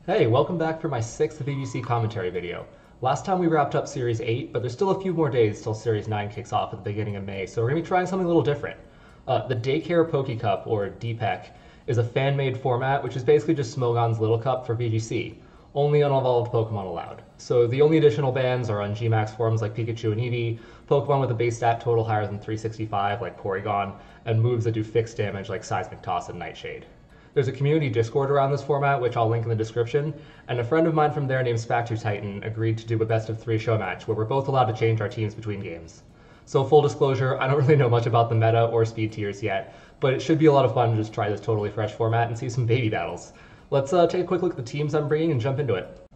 Hey, welcome back for my 6th VGC commentary video. Last time we wrapped up Series 8, but there's still a few more days till Series 9 kicks off at the beginning of May, so we're going to be trying something a little different. The Daycare Pokécup, or DPEC, is a fan-made format which is basically just Smogon's Little Cup for VGC, only unevolved Pokemon allowed. So the only additional bans are on Gmax forms like Pikachu and Eevee, Pokemon with a base stat total higher than 365 like Porygon, and moves that do fixed damage like Seismic Toss and Nightshade. There's a community Discord around this format, which I'll link in the description, and a friend of mine from there named Spactutitan agreed to do a best of 3 show match where we're both allowed to change our teams between games. So full disclosure, I don't really know much about the meta or speed tiers yet, but it should be a lot of fun to just try this totally fresh format and see some baby battles. Let's take a quick look at the teams I'm bringing and jump into it.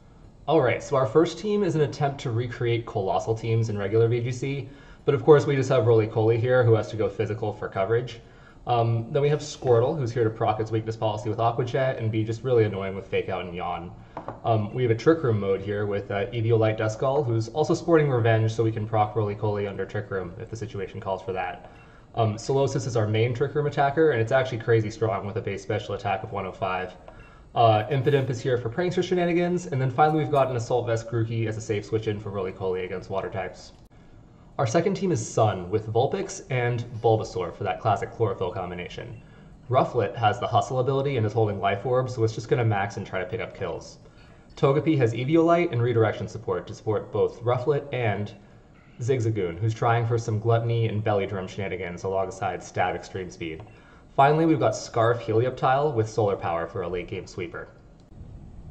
Alright, so our first team is an attempt to recreate Colossal teams in regular VGC, but of course we just have Roly-Poly here who has to go physical for coverage. Then we have Squirtle, who's here to proc its weakness policy with Aqua Jet and be just really annoying with Fake Out and Yawn. We have a Trick Room mode here with Eviolite Duskull, who's also sporting Revenge, so we can proc Roly-Poly under Trick Room if the situation calls for that. Solosis is our main Trick Room attacker, and it's actually crazy strong with a base special attack of 105. Impidimp is here for Prankster shenanigans, and then finally we've got an Assault Vest Grookey as a safe switch-in for Roly-Poly against water types. Our second team is Sun, with Vulpix and Bulbasaur for that classic Chlorophyll combination. Rufflet has the Hustle ability and is holding Life Orb, so it's just going to max and try to pick up kills. Togepi has Eviolite and Redirection support to support both Rufflet and Zigzagoon, who's trying for some Gluttony and Belly Drum shenanigans alongside Stab Extreme Speed. Finally, we've got Scarf Helioptile with Solar Power for a late-game sweeper.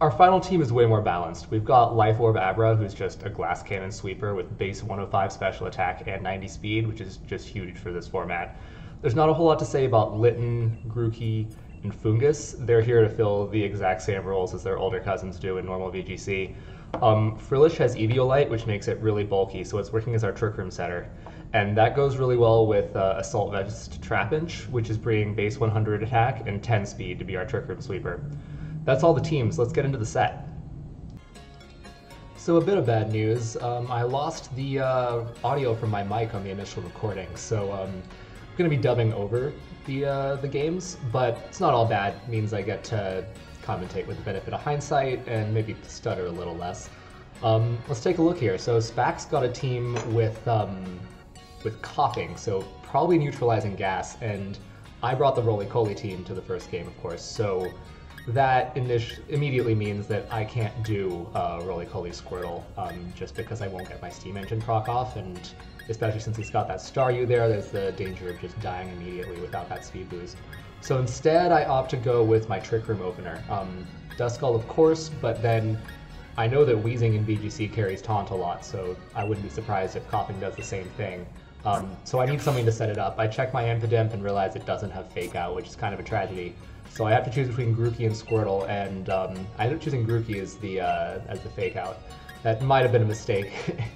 Our final team is way more balanced. We've got Life Orb Abra, who's just a Glass Cannon sweeper with base 105 special attack and 90 speed, which is just huge for this format. There's not a whole lot to say about Litten, Grookey, and Fungus. They're here to fill the exact same roles as their older cousins do in normal VGC. Frillish has Eviolite, which makes it really bulky, so it's working as our Trick Room setter. And that goes really well with Assault Vest Trapinch, which is bringing base 100 attack and 10 speed to be our Trick Room sweeper. That's all the teams. Let's get into the set. So a bit of bad news. I lost the audio from my mic on the initial recording, so I'm going to be dubbing over the games, but it's not all bad. It means I get to commentate with the benefit of hindsight and maybe stutter a little less. Let's take a look here. So Spac's got a team with coughing, so probably neutralizing gas, and I brought the Roly-Poly team to the first game, of course, so that immediately means that I can't do Roly-Poly Squirtle just because I won't get my steam engine proc off, and especially since he's got that Staryu there, there's the danger of just dying immediately without that speed boost. So instead I opt to go with my Trick Room opener. Duskull of course, but then I know that Wheezing in VGC carries Taunt a lot, so I wouldn't be surprised if Coughing does the same thing. So I need something to set it up. I check my Impidimp and realize it doesn't have Fake Out, which is kind of a tragedy. So I have to choose between Grookey and Squirtle, and I ended up choosing Grookey as the Fake Out. That might have been a mistake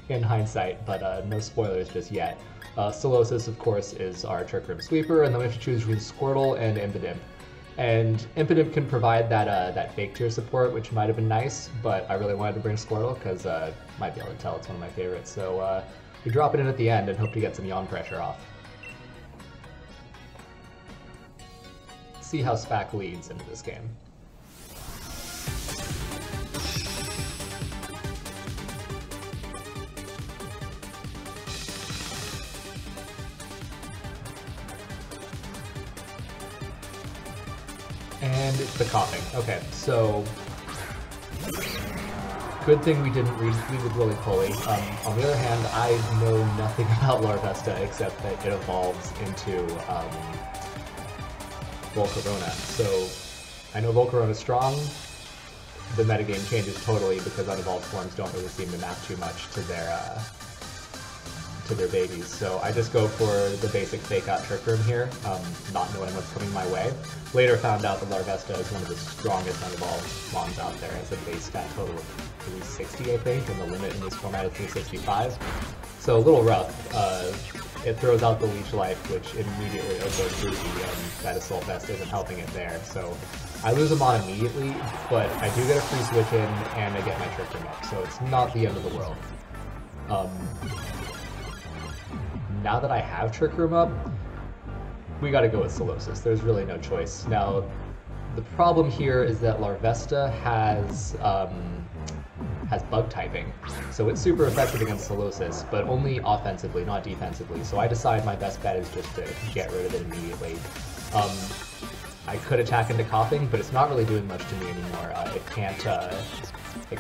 in hindsight, but no spoilers just yet. Solosis, of course, is our Trick Room sweeper, and then we have to choose between Squirtle and Impidimp. And Impidimp can provide that fake tier support, which might have been nice, but I really wanted to bring Squirtle because might be able to tell it's one of my favorites. So we drop it in at the end and hope to get some yawn pressure off. See how Spac leads into this game. And it's the coughing. Okay, so good thing we didn't lead with Roly-Poly. On the other hand, I know nothing about Larvesta except that it evolves into Volcarona. So I know Volcarona's strong. The metagame changes totally because unevolved forms don't really seem to map too much to their babies. So I just go for the basic Fake Out Trick Room here, not knowing what's coming my way. Later found out that Larvesta is one of the strongest unevolved mons out there. It's a base stat total of 360, I think, and the limit in this format is 365. So a little rough. It throws out the Leech Life, which immediately goes Grookey, and that Assault Vest isn't helping it there. So I lose them on immediately, but I do get a free switch in, and I get my Trick Room up, so it's not the end of the world. Now that I have Trick Room up, we gotta go with Solosis. There's really no choice. Now, The problem here is that Larvesta has bug typing, so it's super effective against Solosis, but only offensively, not defensively. So I decide my best bet is just to get rid of it immediately. I could attack into Coughing, but it's not really doing much to me anymore. It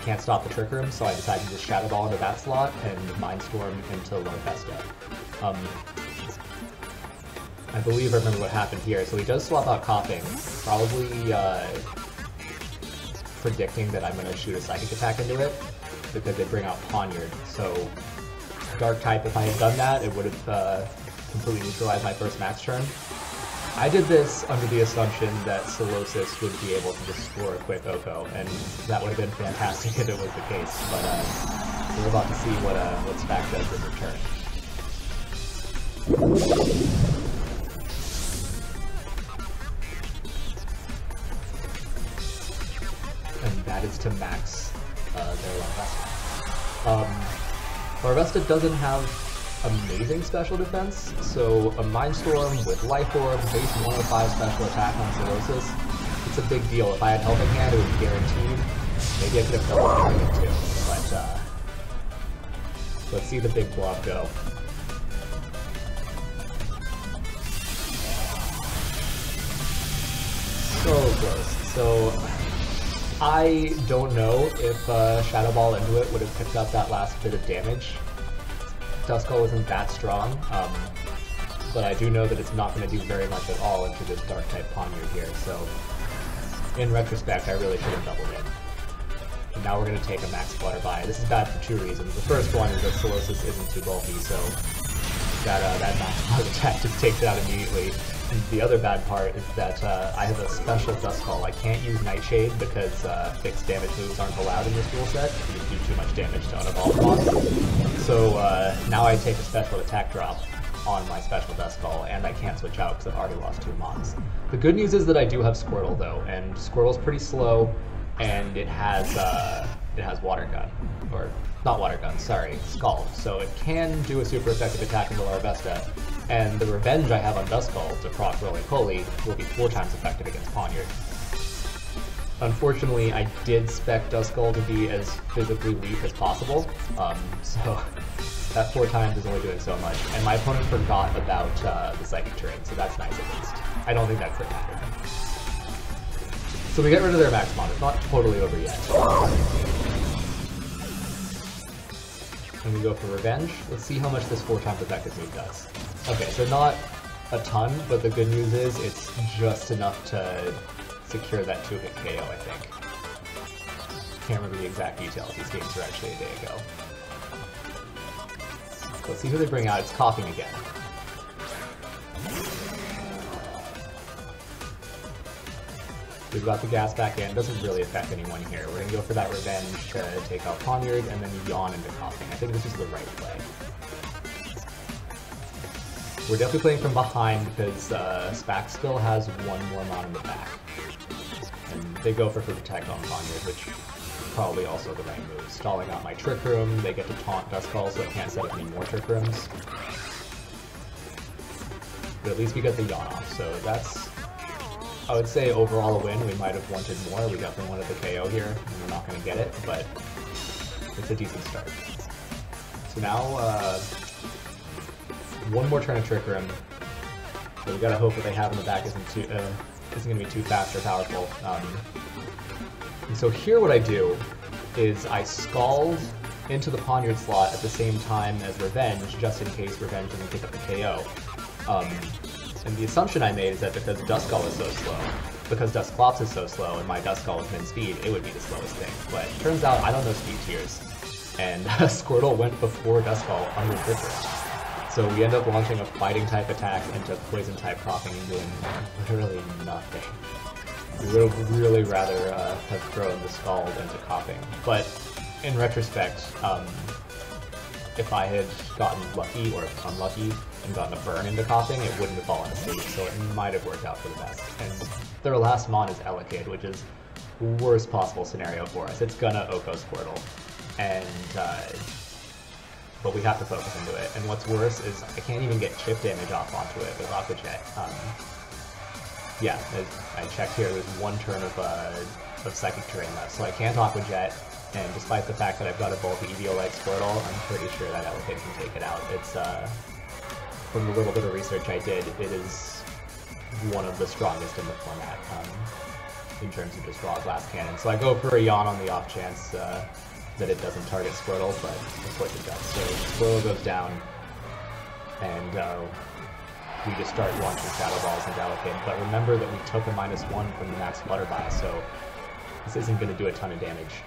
can't stop the Trick Room, so I decided to just Shadow Ball into that slot and Mind Storm into Larvesta. I believe I remember what happened here. So he does swap out Coughing, probably predicting that I'm going to shoot a Psychic attack into it, because they bring out Poniard. So Dark type, if I had done that, it would have completely neutralized my first max turn. I did this under the assumption that Solosis would be able to just score a quick Oko, and that would have been fantastic if it was the case, but we're about to see what Spac does in return. And that is to max their Larvesta. Larvesta doesn't have amazing special defense, so a Mind Storm with Life Orb, base 105 special attack on Solosis, it's a big deal. If I had Helping Hand, it would be guaranteed. Maybe I could have double it too, but let's see the big blob go. So close. So I don't know if Shadow Ball into it would have picked up that last bit of damage. Duskull isn't that strong, but I do know that it's not going to do very much at all into this Dark-type Poniard here, so in retrospect, I really should have doubled in. And now we're going to take a Max Flutterby. This is bad for two reasons. The first one is that Solosis isn't too bulky, so that Max Flutter attack just takes it out immediately. And the other bad part is that I have a special Duskull. I can't use Nightshade because fixed damage moves aren't allowed in this rule set. You just do too much damage to unevolved mons. So now I take a special attack drop on my special Duskull, and I can't switch out because I've already lost 2 mons. The good news is that I do have Squirtle though, and Squirtle's pretty slow, and it has Water Gun, or not Water Gun, sorry, Scald. So it can do a super effective attack into Larvesta, and the Revenge I have on Duskull to proc Roly-Poly will be 4 times effective against Poniard. Unfortunately, I did spec Duskull to be as physically weak as possible, so that 4 times is only doing so much, and my opponent forgot about the Psychic terrain, so that's nice at least. I don't think that could happen. So we get rid of their Max Mon. It's not totally over yet. And we go for Revenge. Let's see how much this 4 times effective move does. Okay, so not a ton, but the good news is it's just enough to secure that 2-hit KO, I think. Can't remember the exact details. These games were actually a day ago. Let's see who they bring out. It's Coughing again. We've got the gas back in. Doesn't really affect anyone here. We're gonna go for that Revenge to take out Poniard and then yawn into Coughing. I think this is the right play. We're definitely playing from behind because Spac still has 1 more mon in the back. And they go for Protect on Poniard, which is probably also the right move. Stalling out my Trick Room, they get to taunt Duskull so I can't set up any more Trick Rooms. But at least we get the yawn off, so that's, I would say, overall a win. We might have wanted more. We definitely wanted the KO here, and we're not going to get it, but it's a decent start. So now, 1 more turn of Trick Room. So we gotta hope what they have in the back isn't going to be too fast or powerful. And so here what I do is I Scald into the Poniard slot at the same time as Revenge, just in case Revenge doesn't pick up the KO. And the assumption I made is that because Duskull is so slow, because Dusclops is so slow and my Duskull is min speed, it would be the slowest thing. But it turns out I don't know speed tiers, and Squirtle went before Duskull under Trick Room. So we end up launching a Fighting type attack into Poison type Coughing and doing literally nothing. We would have really rather have thrown the Scald into Coughing. But in retrospect, if I had gotten lucky or unlucky and gotten a burn into Coughing, it wouldn't have fallen asleep, so it might have worked out for the best. And their last mon is Elekid, which is worst possible scenario for us. It's gonna Oko Squirtle, and but we have to focus into it. And what's worse is I can't even get chip damage off onto it with Aqua Jet. yeah, I checked here, there's one turn of Psychic Terrain left, so I can't Aqua Jet, and despite the fact that I've got a bulky EVO-like Squirtle, I'm pretty sure that Elekid can take it out. It's, from the little bit of research I did, it is one of the strongest in the format, in terms of just raw glass cannon. So I go for a Yawn on the off chance that it doesn't target Squirtle, but of course it does. So Squirtle goes down, and we just start launching Shadow Balls into Elekid. But remember that we took a -1 from the max Flutterby, so this isn't going to do a ton of damage.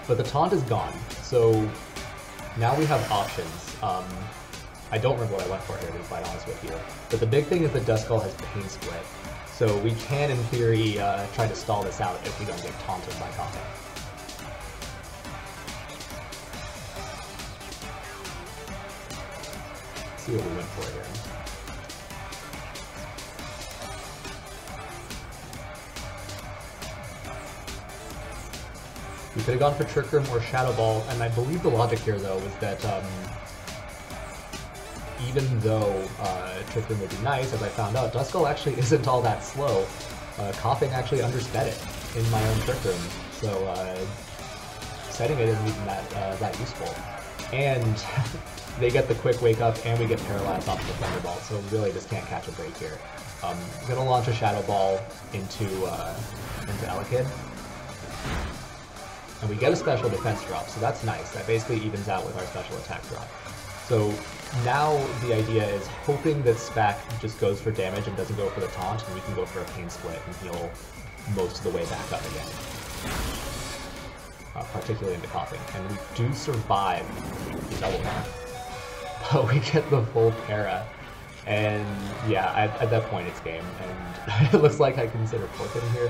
But the taunt is gone, so now we have options. I don't remember what I went for here, to be quite honest with you. But the big thing is that Duskull has Pain Split, so we can, in theory, try to stall this out if we don't get taunted by Coughing. Let's see what we went for here. We could have gone for Trick Room or Shadow Ball, and I believe the logic here, though, was that even though Trick Room would be nice, as I found out, Duskull actually isn't all that slow. Coughing actually undersped it in my own Trick Room, so setting it isn't even that useful. And they get the quick Wake Up, and we get paralyzed off of the Thunderbolt, so really just can't catch a break here. I'm gonna launch a Shadow Ball into Elekid. And we get a special defense drop, so that's nice. That basically evens out with our special attack drop. So now the idea is hoping that Spac just goes for damage and doesn't go for the taunt, and we can go for a Pain Split and heal most of the way back up again. Particularly into Coughing. And we do survive the double one. But we get the full para. And yeah, at that point it's game. And it looks like I consider forfeiting here.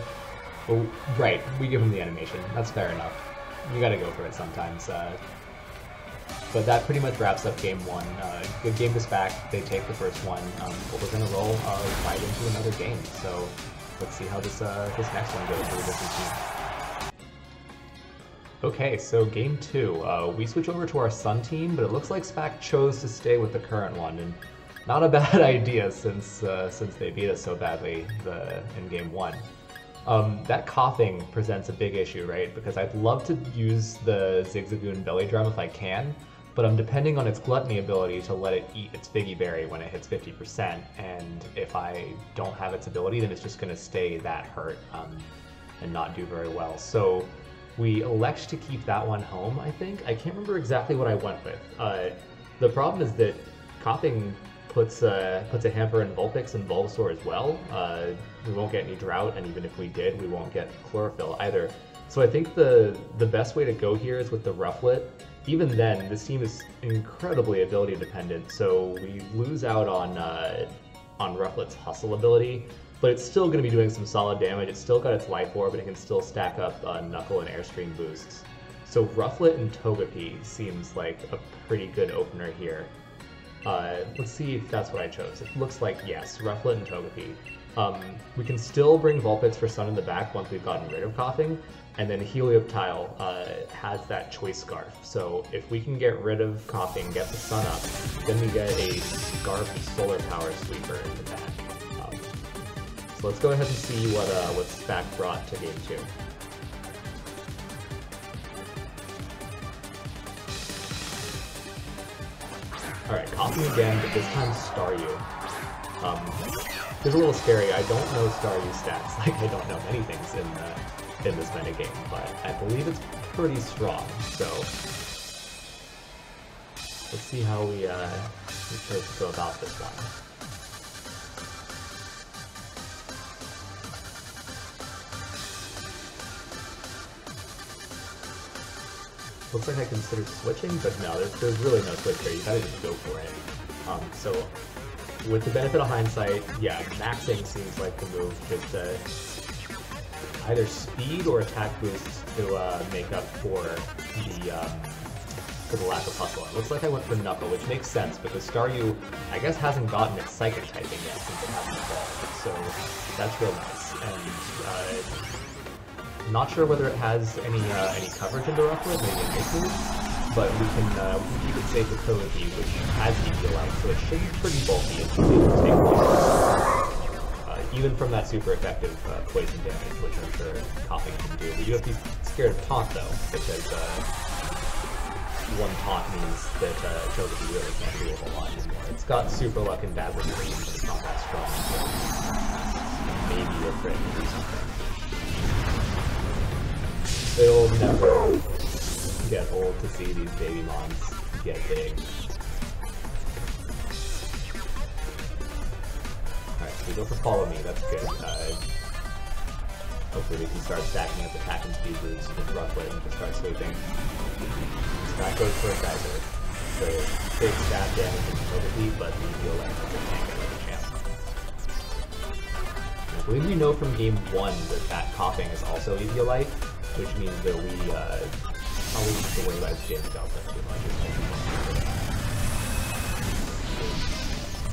Oh, right, we give him the animation. That's fair enough. You gotta go for it sometimes. But that pretty much wraps up game one. Good game to Spac. They take the first one. But we're gonna roll right into another game. So let's see how this next one goes for a different team. Okay, so game two. We switch over to our Sun team, but it looks like Spac chose to stay with the current one, and not a bad idea since they beat us so badly in game one. That Coughing presents a big issue, right? Because I'd love to use the Zigzagoon Belly Drum if I can, but I'm depending on its Gluttony ability to let it eat its Figgy Berry when it hits 50%, and if I don't have its ability, then it's just going to stay that hurt and not do very well. So we elect to keep that one home, I think. I can't remember exactly what I went with. The problem is that Coughing puts a hamper in Vulpix and Bulbasaur as well. We won't get any Drought, and even if we did, we won't get Chlorophyll either. So I think the best way to go here is with the Rufflet. Even then, this team is incredibly ability dependent, so we lose out on Rufflet's Hustle ability, but it's still going to be doing some solid damage. It's still got its Life Orb, and it can still stack up Knuckle and Airstream boosts. So Rufflet and Togepi seems like a pretty good opener here. Let's see if that's what I chose. It looks like yes, Rufflet and Togepi. We can still bring Vulpix for Sun in the back once we've gotten rid of Coughing, and then Helioptile has that Choice Scarf. So if we can get rid of Coughing, get the Sun up, then we get a Scarf Solar Power Sweeper in the back. So let's go ahead and see what Spac brought to game two. Alright, Coughing again, but this time Staryu. It's a little scary. I don't know Staryu's stats. Like, I don't know many things in this metagame, but I believe it's pretty strong. So let's see how we first go about this one. Looks like I considered switching, but no, there's really no switch here. You gotta just go for it. So with the benefit of hindsight, yeah, maxing seems like the move. Just either speed or attack boosts to make up for the lack of hustle. It looks like I went for Knuckle, which makes sense because Staryu, I guess, hasn't gotten its Psychic typing yet since it hasn't evolved. So that's real nice. And not sure whether it has any coverage into Rufflet, maybe a make move, but we can keep it safe with Togepi, which has Eviolite, so it should be pretty bulky and should be able to take poison. Even from that super effective poison damage, which I'm sure Coughing can do. We do have to be scared of Taunt though, because one taunt means that Togepi really can't do a whole lot anymore. It's got super luck and bad with green, but it's not that strong, so maybe a crit or something. It'll never get old to see these baby mons get big. Alright, so we go for Follow Me, that's good. Hopefully we can start stacking up attack and speed boosts with Rufflet and just start sweeping. That goes for a Geyser. So big stab damage and Togepi, but the Eviolite can't get another chance. I believe we know from game 1 that Coughing is also Eviolite, which means that we probably need to worry about his damage output too much.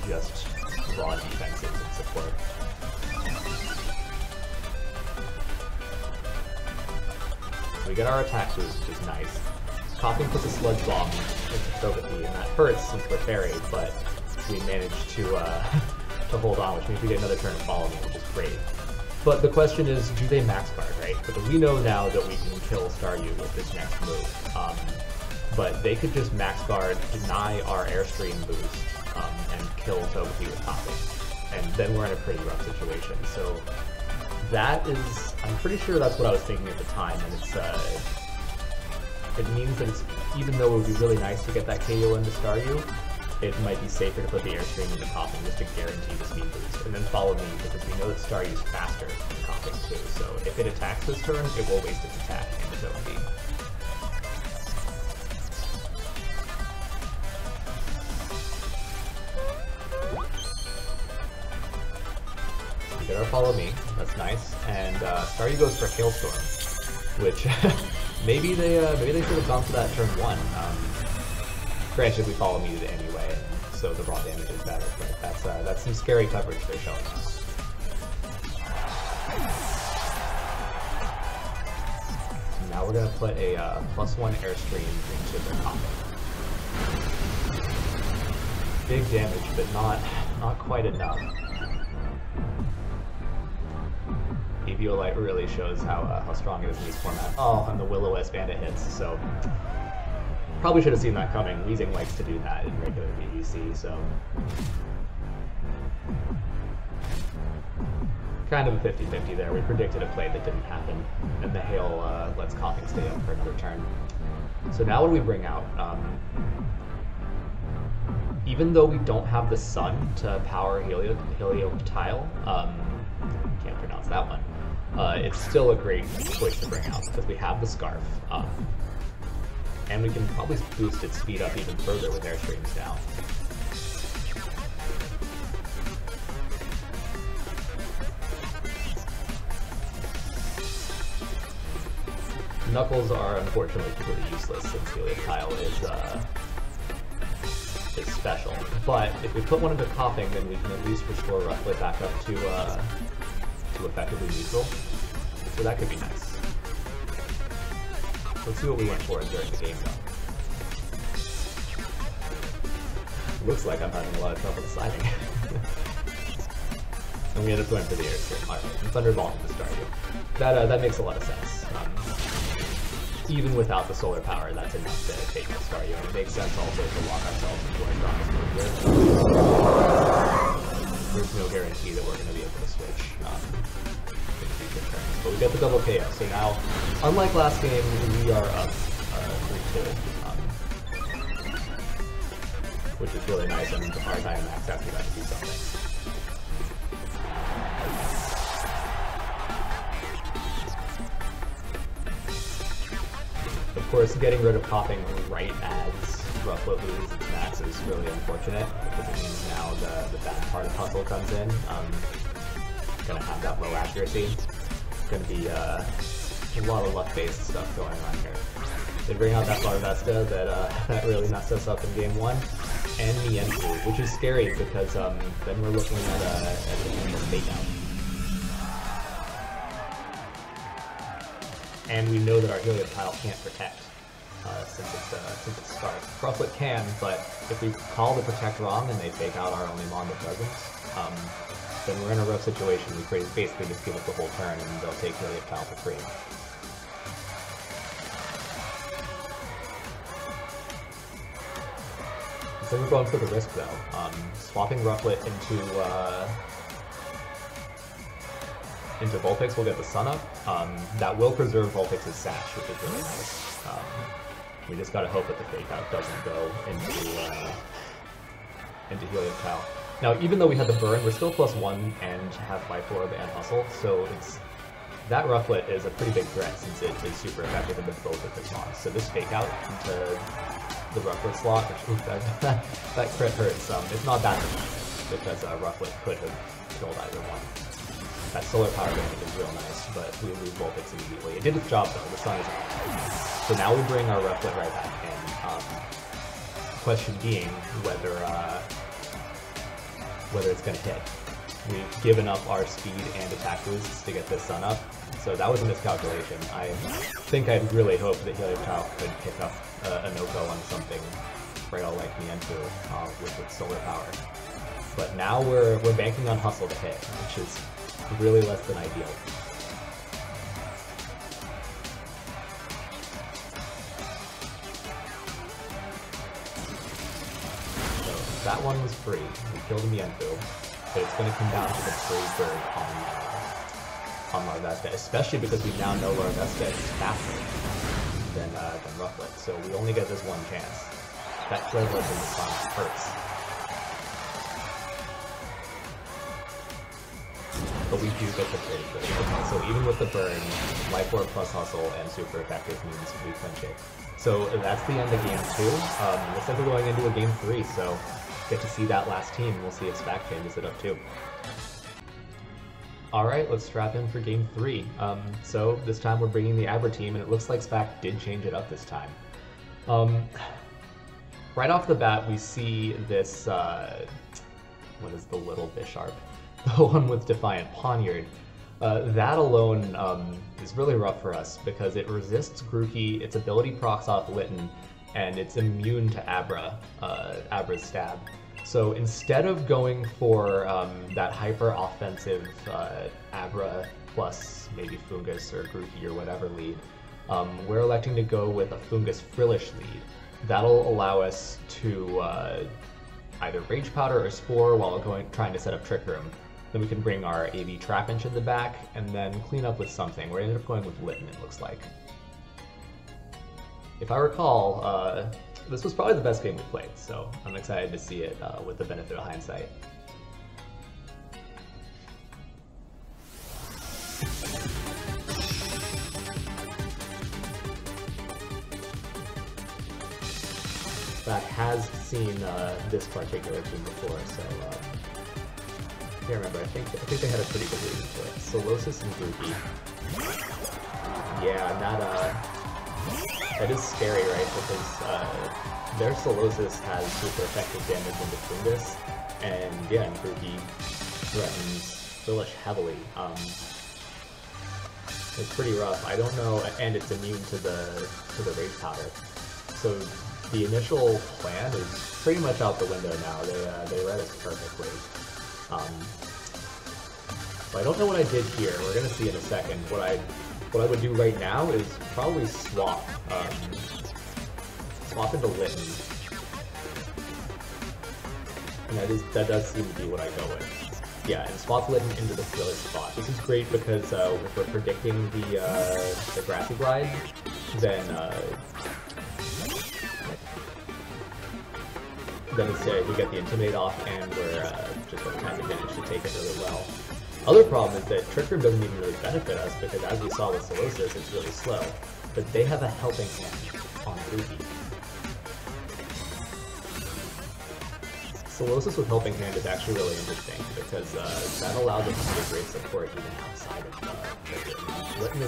Just raw defenses and support. So we get our attack boost, which is nice. Coughing puts a Sludge Bomb into Togepi, and that hurts since we're buried, but we managed to hold on, which means we get another turn to Follow Me, which is great. But the question is, do they max guard, right? Because we know now that we can kill Staryu with this next move. But they could just max guard, deny our Airstream boost, and kill Togepi with Coughing. And then we're in a pretty rough situation. So that is, I'm pretty sure that's what I was thinking at the time, and it means that it's, even though it would be really nice to get that KO into Staryu, it might be safer to put the Airstream into Coughing just to guarantee the speed boost, and then Follow Me because we know that Staryu's faster than Coughing too, so if it attacks this turn, it will waste its attack into Togepi. We get our Follow Me, that's nice, and Staryu goes for Hailstorm, which maybe they should have gone for that turn 1. Granted, we Follow Me anyway, so the raw damage is better, but that's some scary coverage they're showing us. Now we're going to put a +1 Airstream into the Coughing. Big damage, but not quite enough. Eviolite really shows how strong it is in these formats. Oh, and the Will-O-Wisp Bandit hits, so probably should have seen that coming. Weezing likes to do that in regular VGC, so kind of a 50-50 there. We predicted a play that didn't happen, and the Hail lets Coughing stay up for another turn. So now what do we bring out? Even though we don't have the Sun to power Helioptile, can't pronounce that one, it's still a great choice to bring out because we have the Scarf. And we can probably boost its speed up even further with Airstreams now. Knuckles are unfortunately completely useless since Helioptile is special. But if we put one into Coughing, then we can at least restore Rufflet back up to effectively neutral. So that could be nice. Let's see what we went for during the game, though. Looks like I'm having a lot of trouble deciding. And we end up going for the Airstream. Alright, and Thunderbolt to Staryu. That makes a lot of sense. Even without the solar power, that's enough to take out Staryu. And it makes sense also to lock ourselves into our strongest move here. There's no guarantee that we're going to be able to switch in future turns. But we got the double KO, so now, unlike last game, we are up 3-2. Which is really nice, and our Dynamax after that to do something. Of course, getting rid of Coughing right as Rufflet loses its max is really unfortunate, because it means now the bad part of Hustle comes in. Gonna have that low accuracy. Gonna be a lot of luck-based stuff going on here. They bring out that Larvesta that really messed us up in game 1. And Mienfoo, which is scary because then we're looking at the fate out. And we know that our Helioptile can't protect. since it's start. Rufflet can, but if we call the protect wrong and they fake out our only mon that doesn't, then we're in a rough situation. We basically just give up the whole turn and they'll take Helium Tile for free. So we're going for the risk though. Swapping Rufflet into Vulpix will get the sun up. That will preserve Vulpix's sash, which is really nice. We just gotta hope that the fake out doesn't go into Helium Tile. Now, even though we had the burn, we're still +1 and have Life Orb and Hustle, so that Rufflet is a pretty big threat since it is super effective in both of its mons. So this fake out into the Rufflet slot, which that crit hurts. It's not that much because Rufflet could have killed either one. That solar power damage is real nice, but we lose Vulpix immediately. It did its job though, the sun is up. So now we bring our Rufflet right back in. Question being whether it's going to hit. We've given up our speed and attack boosts to get this sun up, so that was a miscalculation. I think I'd really hoped that Helium Tile could pick up a no-go on something right all like Mienfoo with its solar power. But now we're banking on Hustle to hit, which is really less than ideal. So that one was free. We killed Mienfoo, but it's going to come down to the free bird on Larvesta, especially because we now know Larvesta is faster than Rufflet, so we only get this one chance. That privilege in the sun hurts. But we do get the free bird. Okay, so even with the burn, Life Orb plus Hustle and super effective means we clinch it. So that's the end of game 2. Looks like we're going into a game 3, so get to see that last team, and we'll see if Spac changes it up too. Alright, let's strap in for game 3. So this time we're bringing the Abra team, and it looks like Spac did change it up this time. Right off the bat, we see this, what is the little Bisharp? The one with Defiant Poniard. That alone is really rough for us because it resists Grookey, its ability procs off Litten, and it's immune to Abra's stab. So instead of going for that hyper-offensive Abra plus maybe Fungus or Grookey or whatever lead, we're electing to go with a Fungus Frillish lead. That'll allow us to either Rage Powder or Spore while trying to set up Trick Room. Then we can bring our AV Trapinch in the back and then clean up with something. We're ended up going with Litten, it looks like. If I recall, this was probably the best game we played, so I'm excited to see it with the benefit of hindsight. That has seen this particular team before, so I can't remember. I think they had a pretty good lead into it. Solosis and Grookey. Yeah, that is scary, right? Because their Solosis has super effective damage into Fungus, and yeah, and Grookey threatens Frillish heavily. It's pretty rough. I don't know, and it's immune to the Rage Powder. So the initial plan is pretty much out the window now. They read us perfectly. So I don't know what I did here. We're gonna see in a second. What I would do right now is probably swap into Litten, and that does seem to be what I go with. Yeah, and swap Litten into the Frillish spot. This is great because if we're predicting the Grassy Glide, then instead we get the Intimidate off, and we're just at time advantage to take it really well. Other problem is that Trick Room doesn't even really benefit us because, as we saw with Solosis, it's really slow. But they have a helping hand on Grookey. Solosis with helping hand is actually really interesting because that allows us to get great support even outside of Trick Room. Litten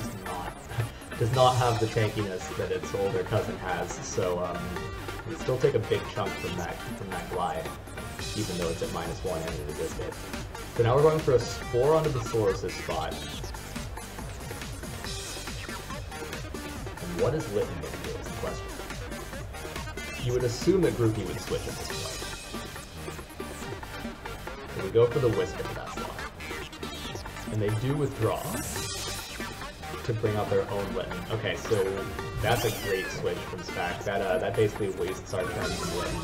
does not have the tankiness that its older cousin has, so we still take a big chunk from that glide, even though it's at -1 and we resist it. So now we're going for a Spore onto the Solosis spot. And what is Litten going to do is the question. you would assume that Groupie would switch at this point. So we go for the Wisp into that slot. And they do withdraw to bring out their own Litten. Okay, so that's a great switch from Spac. That basically wastes our turn from Litten.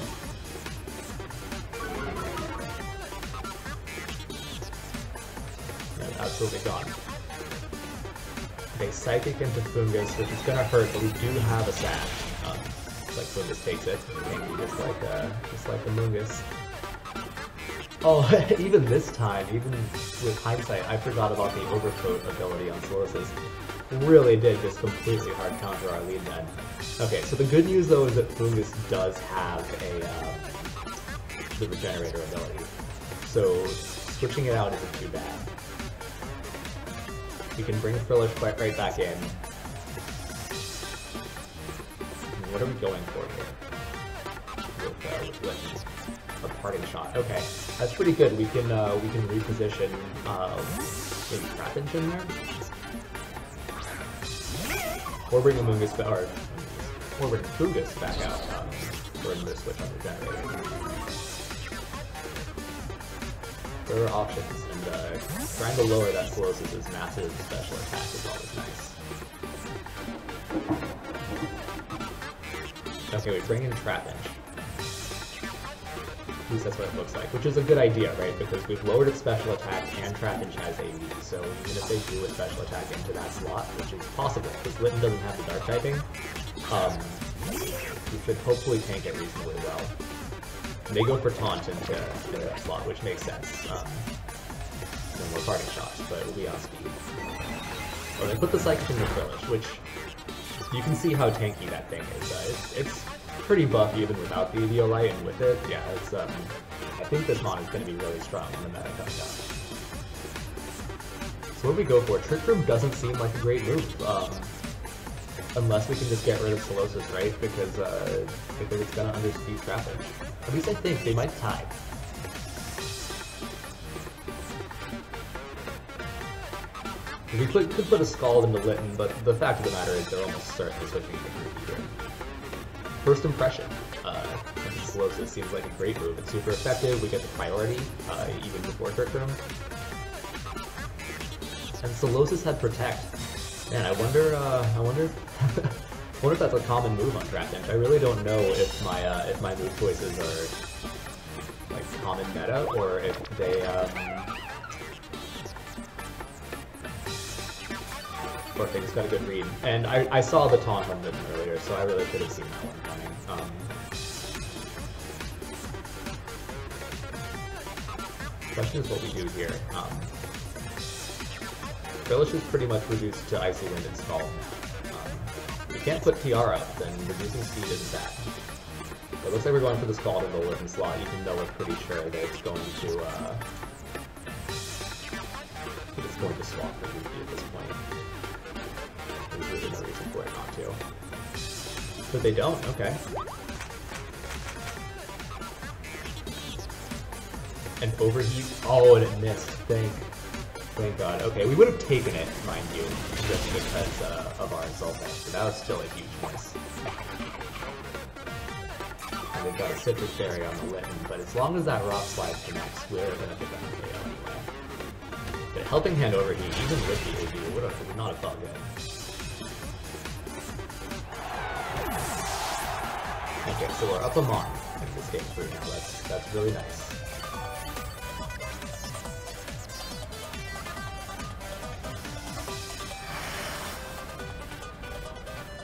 Yeah, absolutely gone. Okay, Psychic into Fungus, which is gonna hurt, but we do have a Sash. It's like Fungus takes it. Just like the Mungus. Oh, even this time, even with hindsight, I forgot about the Overcoat ability on Solosis. Really did just completely hard counter our lead then. Okay, so the good news though is that Fungus does have the Regenerator ability. So switching it out isn't too bad. We can bring Frillish right back in. What are we going for here? With Litten? A parting shot. Okay, that's pretty good. We can reposition maybe Trapinch in there, or bring a Mungus or bring Fungus back out for another switch on the Generator. There are options, and trying to lower that Solosis' massive special attack is always nice. Okay, we bring in Trapinch. At least that's what it looks like, which is a good idea, right? Because we've lowered its special attack and Trapinch has AV, so even if they do a special attack into that slot, which is possible, because Litten doesn't have the Dark typing, we should hopefully tank it reasonably well. And they go for Taunt into that slot, which makes sense. No more parting shots, but it'll be on speed. Oh, they put the Psychic in the Frillish, which you can see how tanky that thing is. It's pretty buff even without the Eviolite, and with it, yeah, it's I think this mon is going to be really strong when the meta comes out. So what do we go for? Trick Room doesn't seem like a great move, unless we can just get rid of Solosis, right? Because it's going to underspeed Trapinch. At least I think they might tie. We could put a Scald into Litten, but the fact of the matter is they're almost certainly switching to Groupie here. First impression, Solosis seems like a great move. It's super effective, we get the priority, even before Trick Room. And Solosis had Protect. Man, I wonder if that's a common move on Trapinch. I really don't know if my move choices are like common meta, or if they or if they just got a good read. And I saw the taunt on Litten earlier, so I really should have seen that one coming. Question is what we do here. Frillish is pretty much reduced to Icy Wind and Scald now. We can't put TR up, then reducing speed isn't bad. But it looks like we're going for the Scald in the Litten slot, even though we're pretty sure that it's going to swap for Groupie at this point. There's really no reason for it not to. But they don't, okay. And Overheat, oh, and it missed, thank god. Okay, we would have taken it, mind you, just because of our Insulting, but that was still a huge miss. And they've got a Citrus Berry on the Litten, but as long as that Rock Slide connects, we're gonna get that KO anyway. But Helping Hand Overheat, even with the AV, it would not have felt good. Okay, so we're up a Mon in this game 3 now, that's really nice.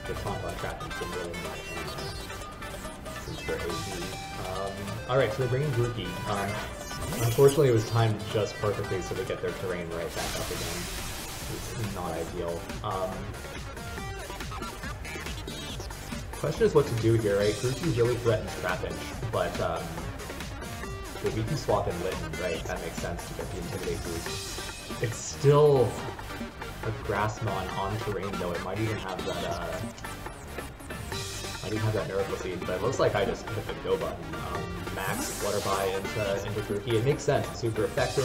The taunt on Trapinch been really nice since they're AV. Alright, so they're bringing Groupie. Unfortunately, it was timed just perfectly so they get their terrain right back up again. It's not ideal. Question is what to do here, right? Groupie really threatens Trapinch, but we can swap in Litten, right? That makes sense to get the Intimidate boost. It's still a Grassmon on terrain though. It might even have that Miracle Seed, but it looks like I just hit the go button. Max Water Buy into Groupie. It makes sense. It's super effective.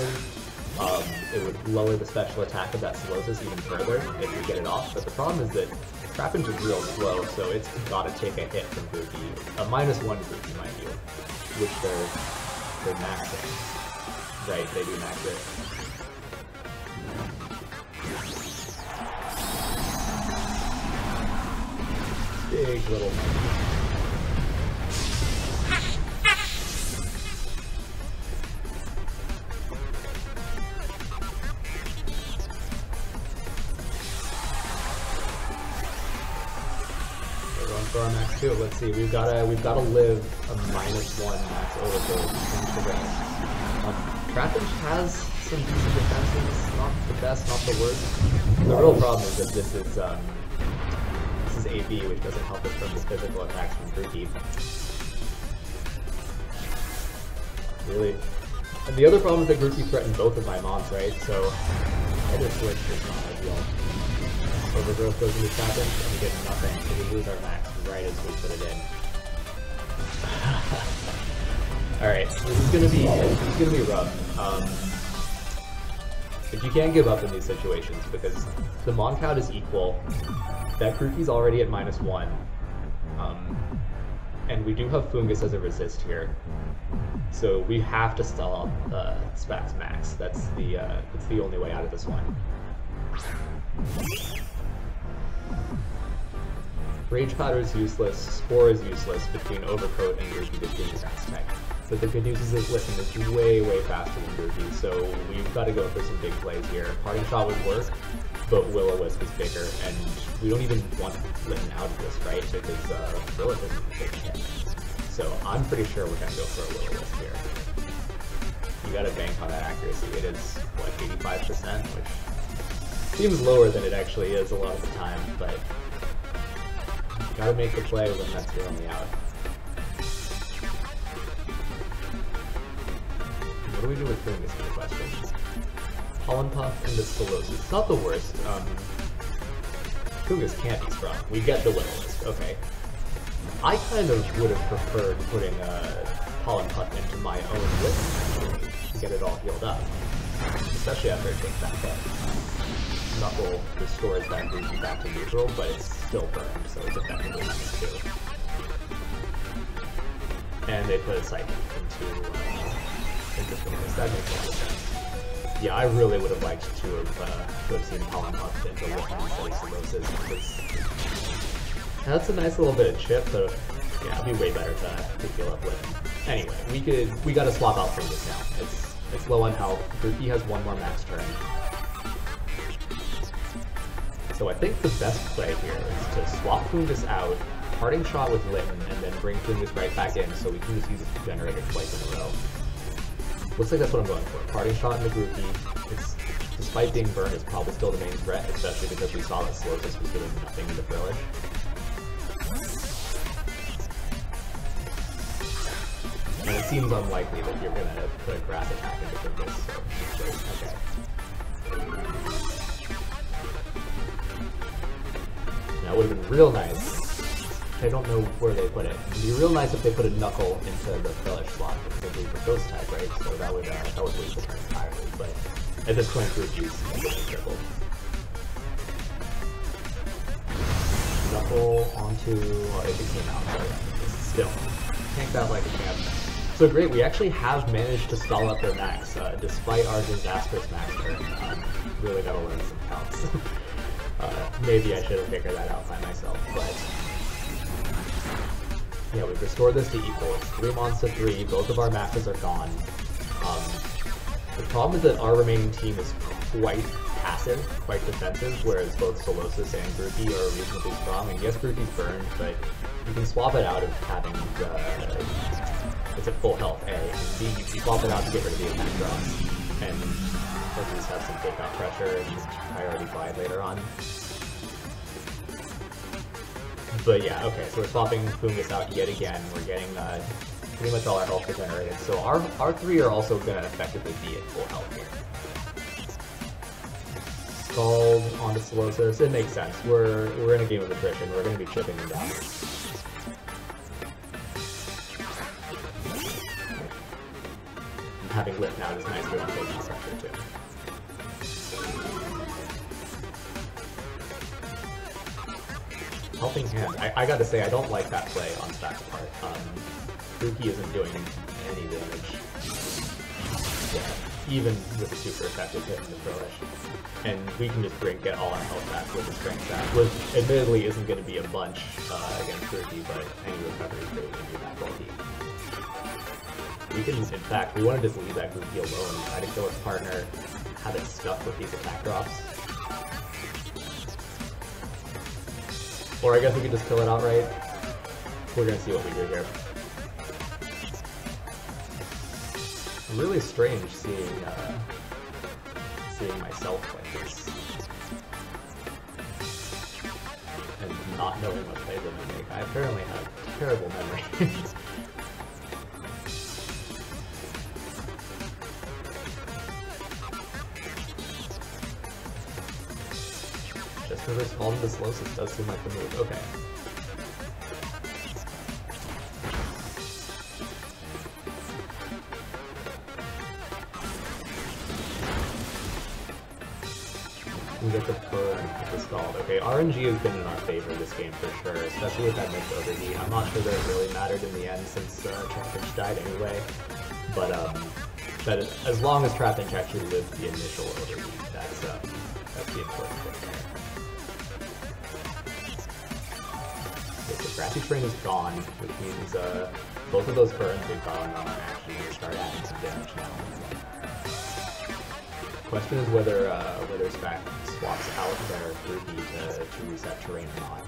it would lower the special attack of that Solosis even further if we get it off. But the problem is that Trapinch is real slow, so it's gotta take a hit from Grookey. A -1 Grookey, mind you, which they're maxing. Right, they do max it. Big little monkey. We're going for our max 2. Let's see. We've gotta live a -1 max overgrowth into the ground. Trapinch has some decent defenses, not the best, not the worst. The real problem is that this is AB, which doesn't help us from the physical attacks from Grookey. Really. And the other problem is that Grookey threatened both of my mons, right? So either switch is not ideal. Overgrowth goes into Trapinch and we get nothing, so we lose our max right as we put it in. Alright, this is gonna be rough. But you can't give up in these situations because the mon count is equal. That Grookey's already at -1. And we do have Fungus as a resist here. So we have to stall Spax max. That's the only way out of this one. Rage Powder is useless, Spore is useless between Overcoat and Grookey between the Grass Tech. But the good news is that Litten is way, way faster than Grookey, so we've got to go for some big plays here. Parting Shot would work, but Will-O-Wisp is bigger, and we don't even want Litten out of this, right? Because Will-O-Wisp isn't a big hit. So I'm pretty sure we're going to go for a Will-O-Wisp here. You got to bank on that accuracy. It is, what, 85%, which seems lower than it actually is a lot of the time, but you got to make the play when that's your only out. What do we do with Fungus for the question? Pollen Puff and the Solosis. It's not the worst. Fungus can't be sprung. We get the Will-O-Wisp. Okay. I kind of would have preferred putting a Pollen Puff into my own Litten actually to get it all healed up. Especially after it takes that hit. Knuckle restores that Grookey back to neutral, but it's still burned, so it's effectively -2. And they put a Psychic into Fungus. That makes a lot of sense. Yeah, I really would have liked to have seen Pollen Puff into Litten instead of Solosis, because that's a nice little bit of chip, but yeah, it'd be way better to heal up Litten. Anyway, we gotta swap out Fungus now. It's low on health. Grookey has one more max turn. So I think the best play here is to swap Fungus out, Parting Shot with Litten, and then bring Fungus right back in so we can just use it to generate it twice in a row. Looks like that's what I'm going for. Parting Shot in the Grookey. It's, despite being burned, it's probably still the main threat, especially because we saw that Solosis was doing nothing in the Frillish. And it seems unlikely that you're gonna put a grass attack into Fungus, so great, okay. That would have been real nice. I don't know where they put it. It would be real nice if they put a Knuckle into the Frillish slot because they leave the Ghost type, right? So that would lose the turn entirely. But at this point, Grookey's tripled. Knuckle onto it came out, but still tank that like a champ. So great, we actually have managed to stall up their max despite our disastrous max turn. Really gotta learn some counts. Maybe I should have figured that out by myself, but yeah, we've restored this to equal. It's 3 mons to 3, both of our maxes are gone. The problem is that our remaining team is quite passive, quite defensive, whereas both Solosis and Grookey are reasonably strong. And yes, Grookey's burned, but you can swap it out of having it's at full health, A, and B, you can swap it out to get rid of the attack drops, and at least have some takeout pressure and priority glide later on. But yeah, okay, so we're swapping Fungus out yet again. We're getting pretty much all our health regenerated. So our 3 are also going to effectively be at full health here. Scald onto Solosis. It makes sense. We're in a game of attrition. We're going to be chipping them down. Having Lit now is nice. We don't take any pressure too. Helping Hand. I gotta say, I don't like that play on Stack's part. Grookey isn't doing any damage. Yeah, even with a super effective hit in the Frillish. And we can just get all our health back with the Strength Stack, which admittedly isn't going to be a bunch against Grookey, but any recovery is really going to be that bulky. We can, in fact, we want to just leave that Grookey alone, try to kill its partner, have it stuck with these attack drops. Or I guess we could just kill it outright. We're going to see what we do here. Really strange seeing myself like this. And not knowing what plays I'm going to make. I apparently have terrible memory. Just reverse fall to the Slowsis does seem like the move. Okay. We get the burn with the stalled. Okay, RNG has been in our favor this game for sure, especially with that mixed overheat. I'm not sure that it really mattered in the end since Trapinch died anyway, but as long as Trapinch actually lived the initial overheat, that's the important thing there. Okay, so Grassy Train is gone, which means both of those burns we've got on are actually going to start adding some damage now. Question is whether Spac swaps out their Grookey to reset terrain or not.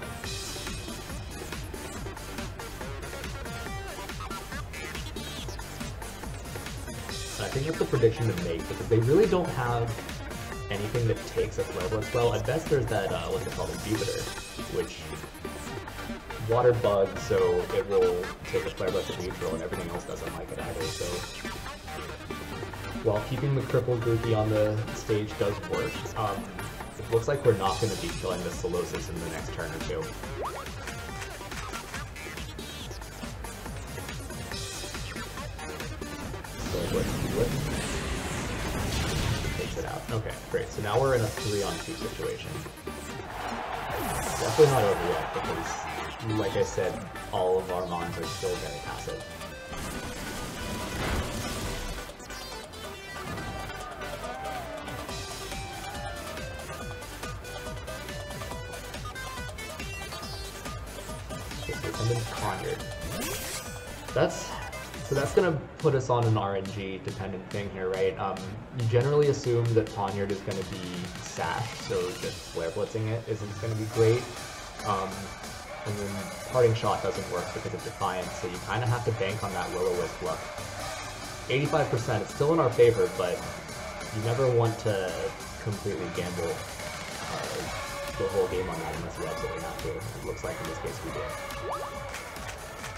I think that's a prediction to make because they really don't have anything that takes a Flare Blitz well. At best there's that, what's it called, a Jupiter, which water bugs, so it will take a Flare Blitz at neutral and everything else doesn't like it either, so... While keeping the crippled Grookey on the stage does work, it looks like we're not going to be killing the Solosis in the next turn or two. So let's do it. Takes it out. Okay, great. So now we're in a 3-on-2 situation. Definitely not over yet because, like I said, all of our mons are still very passive. So that's gonna put us on an RNG dependent thing here, right? You generally assume that Poniard is gonna be Sash, so just Flare Blitzing it isn't gonna be great. And then Parting Shot doesn't work because of Defiance, so you kind of have to bank on that Will-O-Wisp luck. 85%, it's still in our favor, but you never want to completely gamble the whole game on that unless you absolutely have to. It looks like in this case we do.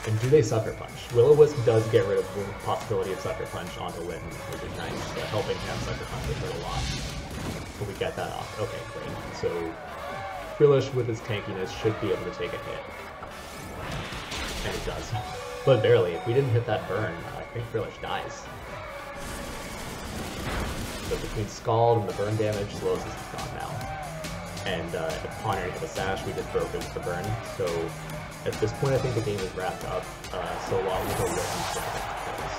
And do they Sucker Punch? Will-O-Wisp does get rid of the possibility of Sucker Punch onto Litten, which is nice. Helping him Sucker Punch would hurt a lot. But we get that off. Okay, great. So Frillish with his tankiness should be able to take a hit. And it does. But barely. If we didn't hit that burn, I think Frillish dies. So between Scald and the burn damage, Slowsis is gone now. And if Poniard hit a Sash, we just broke it with the burn. So at this point, I think the game is wrapped up. So long as we'll win instead of kills.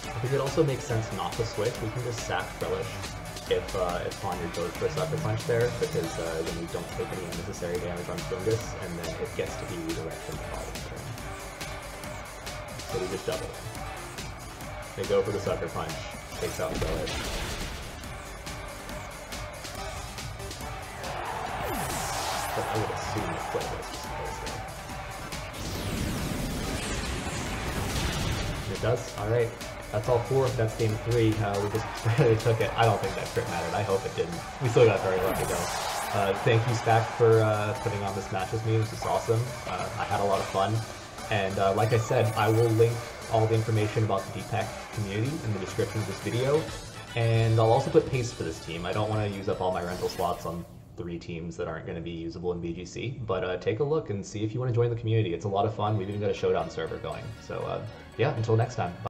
I think it also makes sense not to switch. We can just sack Frillish if Poniard goes for a Sucker Punch there, because then we don't take any unnecessary damage on Fungus, and then it gets to be redirected the following turn. So we just double it. They go for the Sucker Punch, takes out Frillish. But I would assume the Flare Blitz was supposed to. It does? Alright. That's all 4. That's game 3. We just barely took it. I don't think that crit mattered. I hope it didn't. We still got very lucky though. Thank you, Spac, for putting on this match with me. This is awesome. I had a lot of fun. And like I said, I will link all the information about the DPEC community in the description of this video. And I'll also put paste for this team. I don't want to use up all my rental slots on 3 teams that aren't going to be usable in VGC. But take a look and see if you want to join the community. It's a lot of fun. We've even got a Showdown server going. So yeah, until next time. Bye.